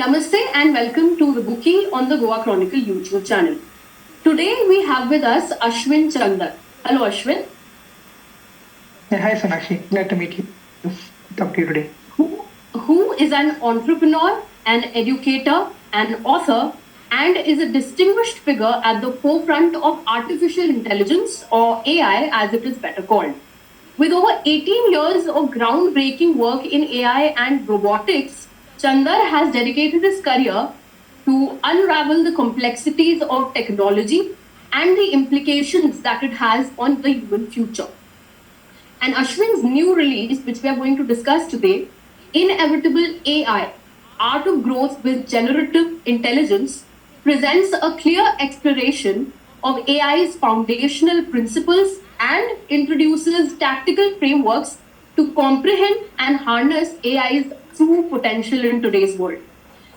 Namaste and welcome to the Bookie on the Goa Chronicle YouTube channel. Today we have with us Ashwin Chandarr. Hello Ashwin. Hi Sonakshi, glad to meet you. Talk to you today. Who is an entrepreneur, an educator, an author, and is a distinguished figure at the forefront of artificial intelligence, or AI as it is better called. With over 18 years of groundbreaking work in AI and robotics, Chandrarr has dedicated his career to unravel the complexities of technology and the implications that it has on the human future. And Ashwin's new release, which we are going to discuss today, Inevitable AI, Art of Growth with Generative Intelligence, presents a clear exploration of AI's foundational principles and introduces tactical frameworks to comprehend and harness AI's true potential in today's world.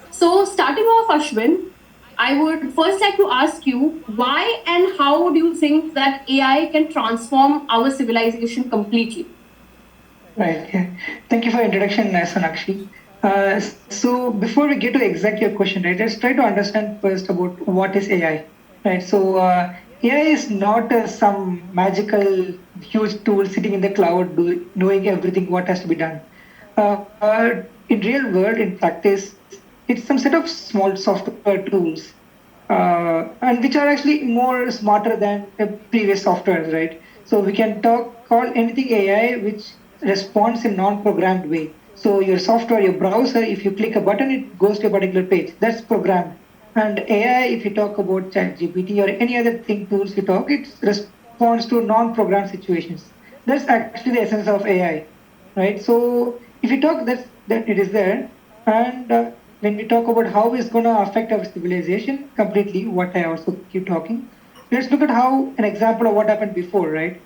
So, starting off, Ashwin, I would first like to ask you why and how do you think that AI can transform our civilization completely? Right. Yeah. Thank you for introduction, Sonakshi. So before we get to exact your question, right, let's try to understand first about what is AI. Right. So AI is not some magical huge tool sitting in the cloud knowing everything what has to be done. In real world, in practice, it's some set of small software tools, and which are actually more smarter than previous softwares, right? So we can call anything AI which responds in non-programmed way. So your software, your browser, if you click a button, it goes to a particular page. That's programmed. And AI, if you talk about ChatGPT or any other thing tools you talk, it responds to non-programmed situations. That's actually the essence of AI, right? So if you talk that it is there, and when we talk about how it's going to affect our civilization completely, what I also keep talking, let's look at how an example of what happened before, right?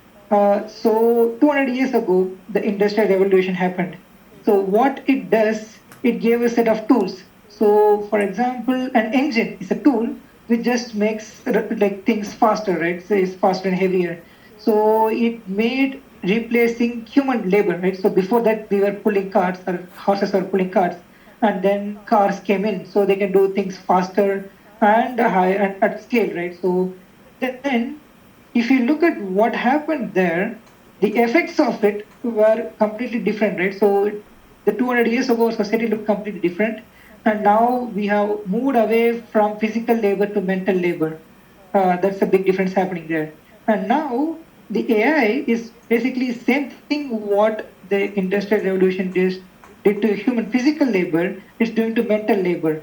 So 200 years ago, the industrial revolution happened. So what it does, it gave a set of tools. So for example, an engine is a tool which just makes like things faster, right? So it's faster and heavier. So it made replacing human labor, right? So before that, we were pulling carts, or horses were pulling carts, and then cars came in, so they can do things faster and high and at scale, right? So then, if you look at what happened there, the effects of it were completely different, right? So the 200 years ago, society looked completely different, and now we have moved away from physical labor to mental labor. That's a big difference happening there. And now the AI is basically same thing what the industrial revolution did to human physical labor, it's doing to mental labor.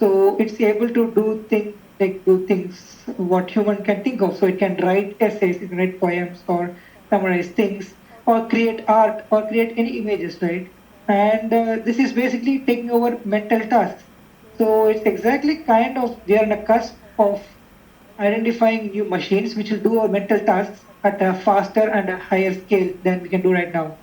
So it's able to do things what human can think of. So it can write essays, it can write poems or summarize things or create art or create any images, right? And this is basically taking over mental tasks. So it's exactly kind of we are on a cusp of identifying new machines which will do our mental tasks at a faster and a higher scale than we can do right now.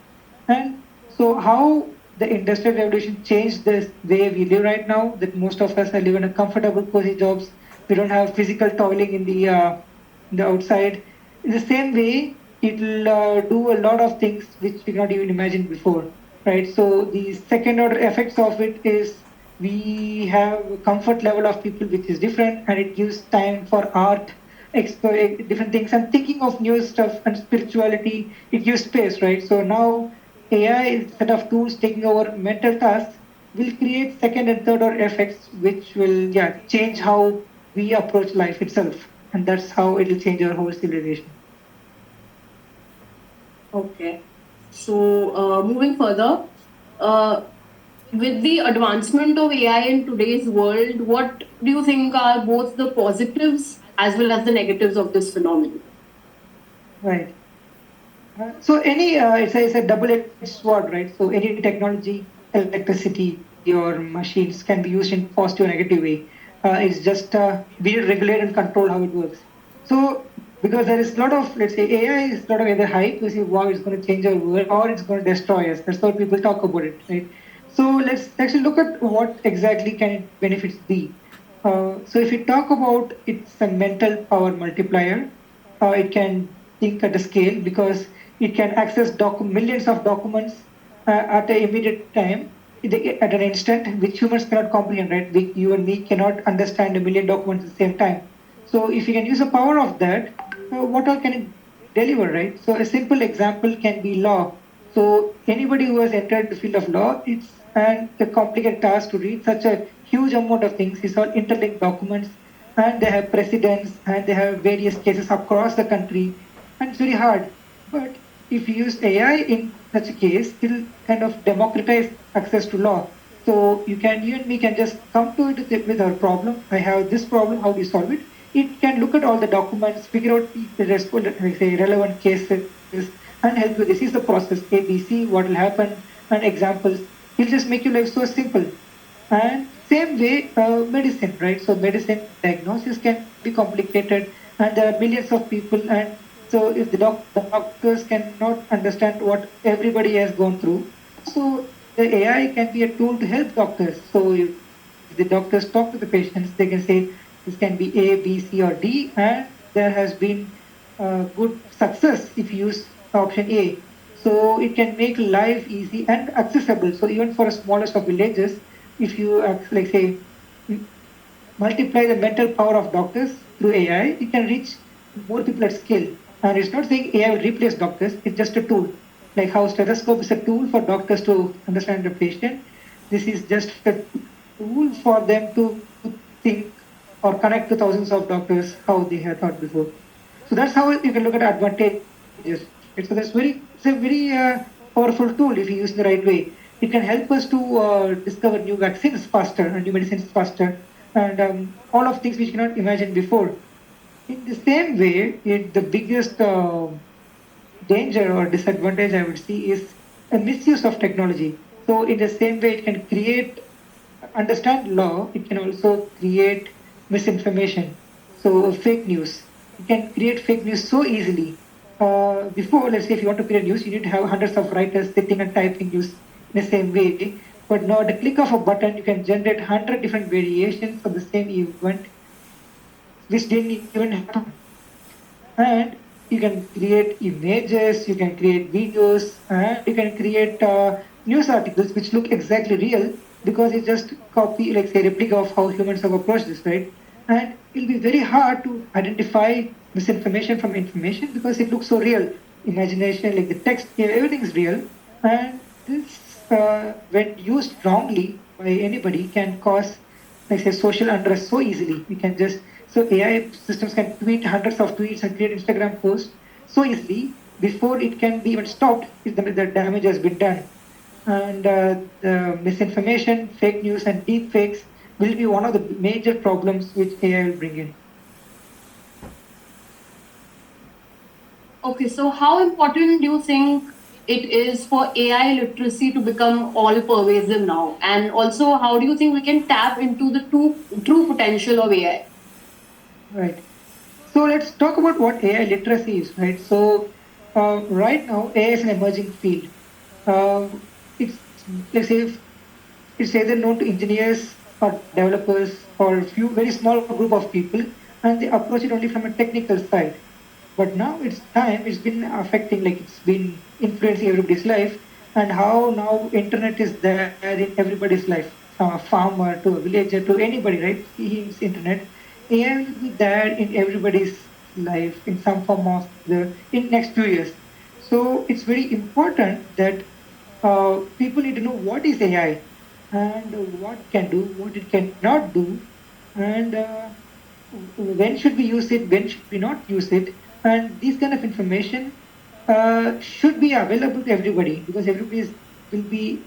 And so, how the industrial revolution changed the way we live right now, that most of us are living in comfortable, cozy jobs. We don't have physical toiling in the outside. In the same way, it'll do a lot of things which we not even imagined before, right? So the second order effects of it is we have a comfort level of people which is different, and it gives time for art, explore different things, and thinking of new stuff and spirituality. It gives space, right? So now AI instead of tools taking over mental tasks will create second and third order effects, which will change how we approach life itself, and that's how it will change our whole civilization. Okay. So, moving further, uh, with the advancement of AI in today's world, what do you think are both the positives as well as the negatives of this phenomenon? Right. So it's a double-edged sword, right? So any technology, electricity, or machines can be used in positive or negative way. It's just we regulate and control how it works. So because there is a lot of, let's say, AI is a lot of either hype, we say, wow, it's going to change our world, or it's going to destroy us. That's what people talk about it, right? So let's actually look at what exactly can it benefits be. So if we talk about it's a mental power multiplier, it can think at a scale because it can access millions of documents at an immediate time. at an instant, which humans cannot comprehend, right? You and me cannot understand a million documents at the same time. So if you can use the power of that, what all can it deliver, right? So a simple example can be law. So anybody who has entered the field of law, it's a complicated task to read such a huge amount of things. It's all interlinked documents, and they have precedents, and they have various cases across the country, and it's very hard. But if you use AI in such a case, it'll kind of democratize access to law. So you and me can just come to it with our problem. I have this problem. How do you solve it? It can look at all the documents, figure out the like say, relevant cases, and help you. This is the process A, B, C. What will happen, and examples. It'll just make your life so simple. And same way, medicine, right? So medicine diagnosis can be complicated, and there are millions of people. And so if the doctors cannot understand what everybody has gone through, so the AI can be a tool to help doctors. So if the doctors talk to the patients, they can say this can be A, B, C, or D, and there has been good success if you use option A. So it can make life easy and accessible. So even for the smallest of villages, if you like say m- multiply the mental power of doctors through AI, it can reach more people at scale. And it's not saying AI will replace doctors; it's just a tool. Like how stethoscope is a tool for doctors to understand the patient. This is just a tool for them to think or connect to thousands of doctors how they had thought before. So that's how you can look at advantages. Right? So it's a very powerful tool if you use it the right way. It can help us to discover new vaccines faster and new medicines faster, and all of things which you cannot imagine before. In the same way, the biggest danger or disadvantage I would see is a misuse of technology. So in the same way, it can create understand law, it can also create misinformation. So fake news. You can create fake news so easily. Before, let's say if you want to create news, you need to have hundreds of writers sitting and typing news in the same way. But now, at the click of a button, you can generate 100 different variations of the same event, which didn't even happen. And you can create images, you can create videos, and you can create news articles which look exactly real because it's just copy, like say, replica of how humans have approached this, right? And it'll be very hard to identify misinformation from information because it looks so real. Imagination, like the text, yeah, everything's real. And this, when used wrongly by anybody, can cause, like say, social unrest so easily. We can just so AI systems can tweet hundreds of tweets and create Instagram posts so easily before it can be even stopped if the damage has been done. And the misinformation, fake news, and deep fakes will be one of the major problems which AI will bring in. Okay, so how important do you think it is for AI literacy to become all pervasive now? And also, how do you think we can tap into the true potential of AI? Right. So let's talk about what AI literacy is, right? So right now, AI is an emerging field. It's let's say it's either known to engineers or developers or a few very small group of people, and they approach it only from a technical side. But now it's time, it's been affecting, like it's been influencing everybody's life, and how now internet is there in everybody's life, from a farmer to a villager to anybody, right? He uses internet. AI will be there in everybody's life in some form of the in next few years. So it's very important that people need to know what is AI and what it can do, what it cannot do, and when should we use it, when should we not use it, and these kind of information should be available to everybody because will be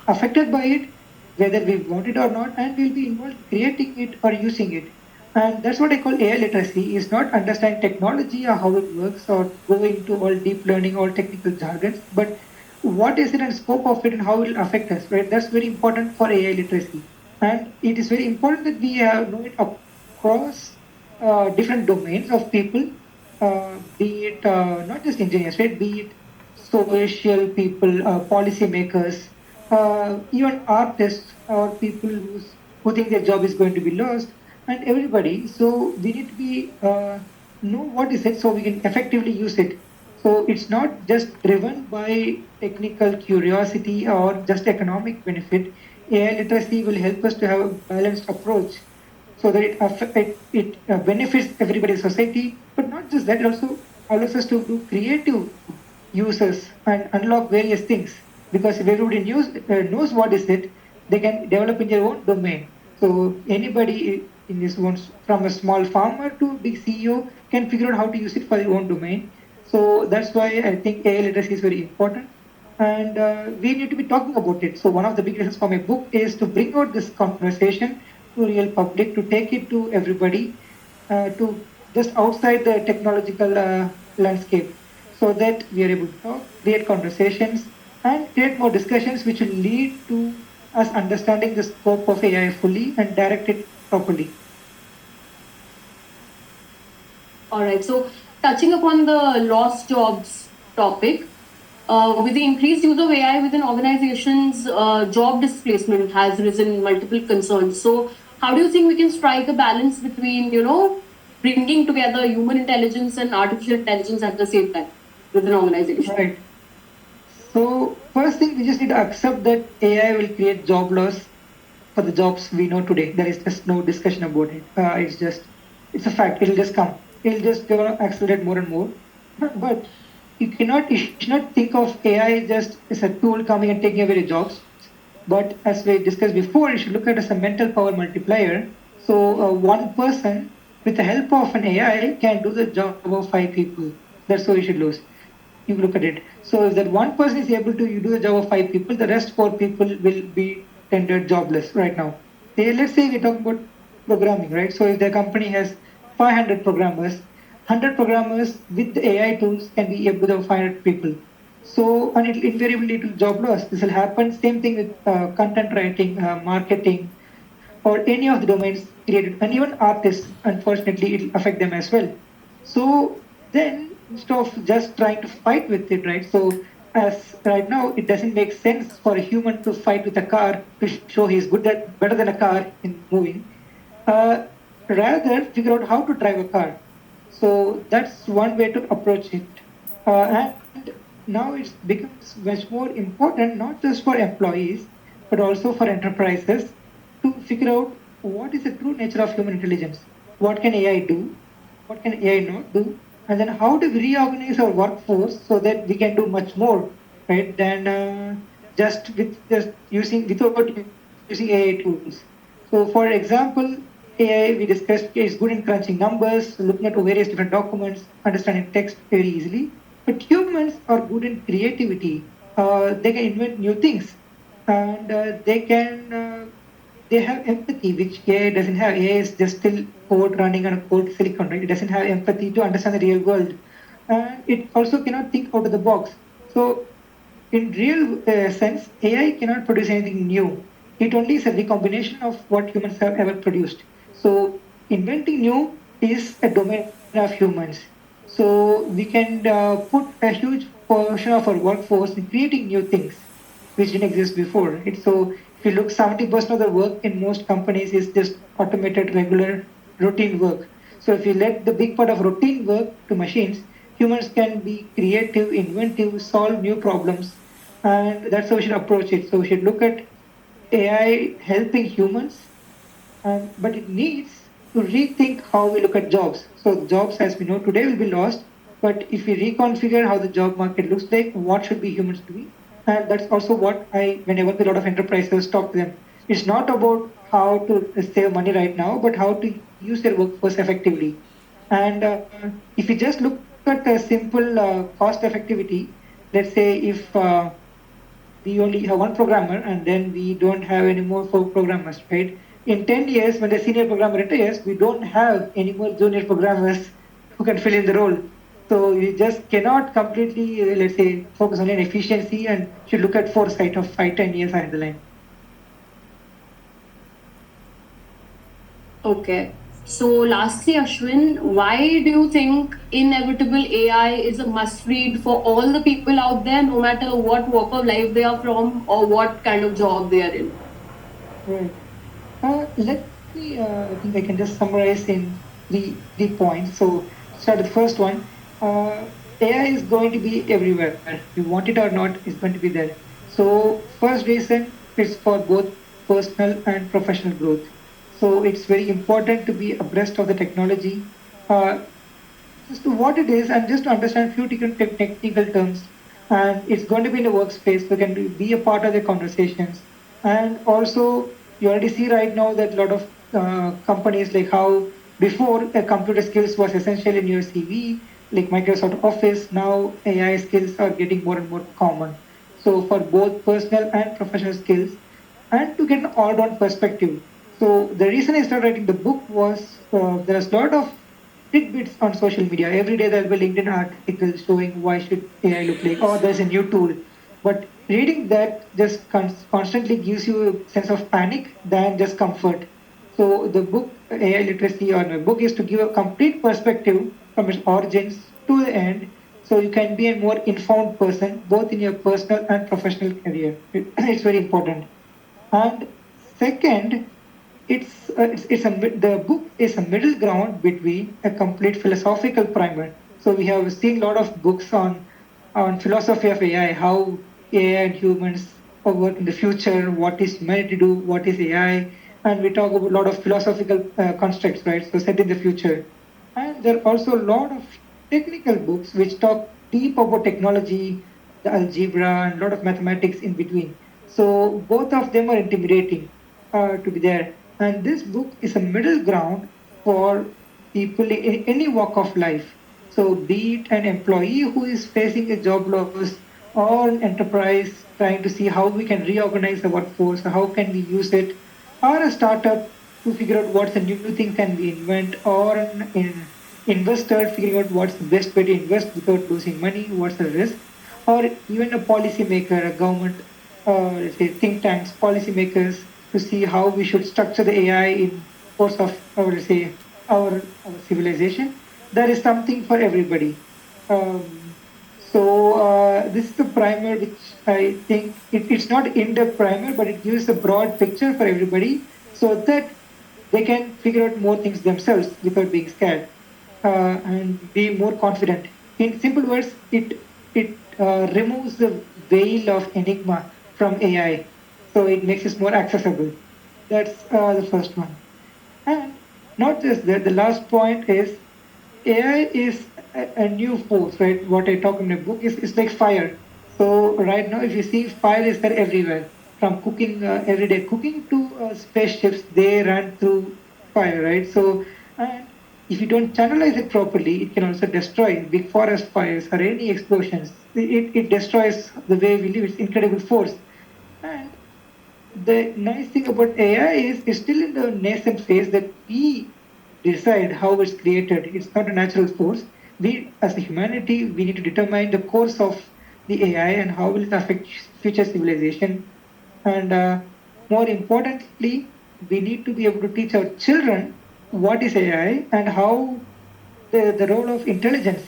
affected by it, whether we want it or not, and we'll be involved in creating it or using it. And that's what I call AI literacy, is not understanding technology or how it works or going to all deep learning, all technical jargons, but what is it and scope of it and how it will affect us, right? That's very important for AI literacy. And it is very important that we know it across different domains of people, be it not just engineers, right? Be it social people, policymakers, even artists or people who think their job is going to be lost, and everybody. So we need to be know what is it so we can effectively use it. So it's not just driven by technical curiosity or just economic benefit. AI literacy will help us to have a balanced approach so that it benefits everybody in society, but not just that, it also allows us to do creative uses and unlock various things. Because if everybody knows what is it, they can develop in their own domain. So anybody in this one, from a small farmer to big CEO, can figure out how to use it for their own domain. So that's why I think AI literacy is very important, and we need to be talking about it. So one of the big reasons for my book is to bring out this conversation to real public, to take it to everybody, to just outside the technological landscape, so that we are able to talk, create conversations, and create more discussions, which will lead to us understanding the scope of AI fully and direct it properly. All right. So, touching upon the lost jobs topic, with the increased use of AI within organizations, job displacement has risen multiple concerns. So, how do you think we can strike a balance between, bringing together human intelligence and artificial intelligence at the same time within an organization? Right. So first thing, we just need to accept that AI will create job loss for the jobs we know today. There is just no discussion about it. It's a fact. It'll just come. It'll just accelerate more and more. But you should not think of AI just as a tool coming and taking away the jobs. But as we discussed before, you should look at it as a mental power multiplier. So one person with the help of an AI can do the job of five people. That's how you should lose. You look at it. So if that one person is able to you do the job of five people, the rest four people will be rendered jobless right now. Let's say we're talking about programming, right? So if the company has 500 programmers, 100 programmers with the AI tools can be able to 500 people. So, and it invariably lead to job loss. This will happen. Same thing with content writing, marketing, or any of the domains created, and even artists. Unfortunately, it will affect them as well. So then, instead of just trying to fight with it, right? So as right now, it doesn't make sense for a human to fight with a car to show he's better than a car in moving. Uh, Rather, figure out how to drive a car. So that's one way to approach it. And now it becomes much more important, not just for employees, but also for enterprises to figure out what is the true nature of human intelligence. What can AI do? What can AI not do? And then how do we reorganize our workforce so that we can do much more, right? Than just using without using AI tools. So, for example, AI we discussed is good in crunching numbers, looking at various different documents, understanding text very easily. But humans are good in creativity. They can invent new things, and they have empathy, which AI doesn't have. AI is just still code running on a code silicon, right? It doesn't have empathy to understand the real world, and it also cannot think out of the box. So, in real sense, AI cannot produce anything new. It only is a recombination of what humans have ever produced. So, inventing new is a domain of humans. So, we can put a huge portion of our workforce in creating new things which didn't exist before. Right? So, if you look, 70% of the work in most companies is just automated, regular, routine work. So, if you let the big part of routine work to machines, humans can be creative, inventive, solve new problems, and that's how we should approach it. So, we should look at AI helping humans, but it needs to rethink how we look at jobs. So jobs as we know today will be lost, but if we reconfigure how the job market looks like, what should be humans doing? And that's also what when I work with a lot of enterprises, talk to them. It's not about how to save money right now, but how to use their workforce effectively. And if you just look at a simple cost effectivity, let's say if we only have one programmer and then we don't have any more four programmers, right? In 10 years, when the senior programmer retires, we don't have any more junior programmers who can fill in the role. So you just cannot completely, let's say, focus only on efficiency and should look at foresight of 5, 10 years down the line. Okay. So, lastly, Ashwin, why do you think inevitable AI is a must read for all the people out there, no matter what walk of life they are from or what kind of job they are in? Right. Let me, I think I can just summarize in three points. So, start with the first one. AI is going to be everywhere. You want it or not, it's going to be there. So first reason is for both personal and professional growth. So it's very important to be abreast of the technology, just to what it is, and just to understand few technical terms. And it's going to be in the workspace, so can be a part of the conversations. And also, you already see right now that a lot of companies, like how before computer skills was essential in your CV, like Microsoft Office, now AI skills are getting more and more common. So for both personal and professional skills, and to get an all-round perspective. So the reason I started writing the book was there's a lot of tidbits on social media. Every day there'll be LinkedIn article showing why should AI look like, oh, there's a new tool. But reading that just constantly gives you a sense of panic than just comfort. So the book AI literacy or my book is to give a complete perspective from its origins to the end, so you can be a more informed person both in your personal and professional career. It's very important. And second, the book is a middle ground between a complete philosophical primer. So we have seen a lot of books on philosophy of AI, how AI and humans will work in the future, what is humanity do, what is AI, and we talk about a lot of philosophical constructs, right? So set in the future, and there are also a lot of technical books which talk deep about technology, the algebra, and a lot of mathematics in between. So both of them are intimidating to be there. And this book is a middle ground for people in any walk of life. So be it an employee who is facing a job loss, or an enterprise trying to see how we can reorganize the workforce, how can we use it, or a startup to figure out what's the new thing can we invent, or an investor figuring out what's the best way to invest without losing money, what's the risk, or even a policymaker, a government, let's say think tanks, policymakers, to see how we should structure the AI in course of our, let's say, our civilization. There is something for everybody. This is the primer which I think it's not in-depth primer, but it gives a broad picture for everybody so that they can figure out more things themselves without being scared, and be more confident. In simple words, it removes the veil of enigma from AI, so it makes it more accessible. That's the first one. And not just that, the last point is AI is a new force, right? What I talk in the book is like fire. So right now, if you see, fire is there everywhere. From cooking, everyday cooking to spaceships, they run through fire, right? So, and if you don't channelize it properly, it can also destroy big forest fires or any explosions. It destroys the way we live. It's incredible force. And the nice thing about AI is it's still in the nascent phase that we decide how it's created. It's not a natural force. We, as a humanity, we need to determine the course of the AI and how will it affect future civilization. And more importantly, we need to be able to teach our children what is AI and how the role of intelligence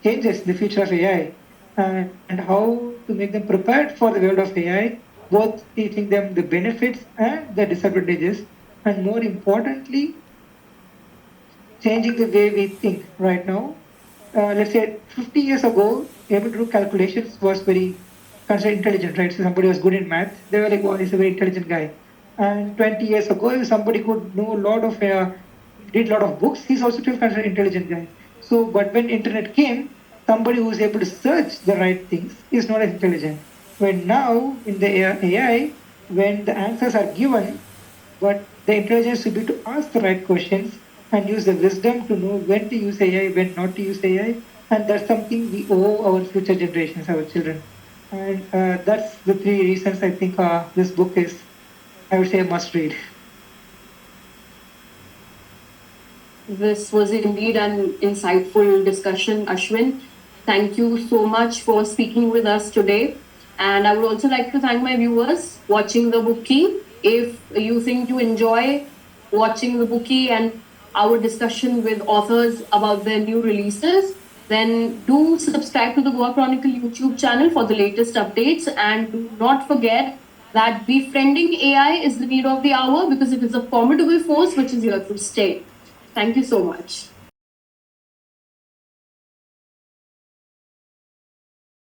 changes the future of AI, and how to make them prepared for the world of AI, both teaching them the benefits and the disadvantages, and more importantly, changing the way we think right now. Let's say 50 years ago, able to do calculations was very considered intelligent, right? So somebody was good in math, they were like, "Wow, he's a very intelligent guy." And 20 years ago, if somebody could know a lot of, read a lot of books, he's also still considered intelligent guy. So, but when internet came, somebody who's able to search the right things is not as intelligent. When now in the AI, when the answers are given, but the intelligence should be to ask the right questions and use the wisdom to know when to use AI, when not to use AI. And that's something we owe our future generations, our children. And that's the three reasons I think this book is, I would say, a must read. This was indeed an insightful discussion, Ashwin. Thank you so much for speaking with us today. And I would also like to thank my viewers watching the Bookie. If you think you enjoy watching the Bookie and our discussion with authors about their new releases, then do subscribe to the Goa Chronicle YouTube channel for the latest updates. And do not forget that befriending AI is the need of the hour, because it is a formidable force which is here to stay. Thank you so much.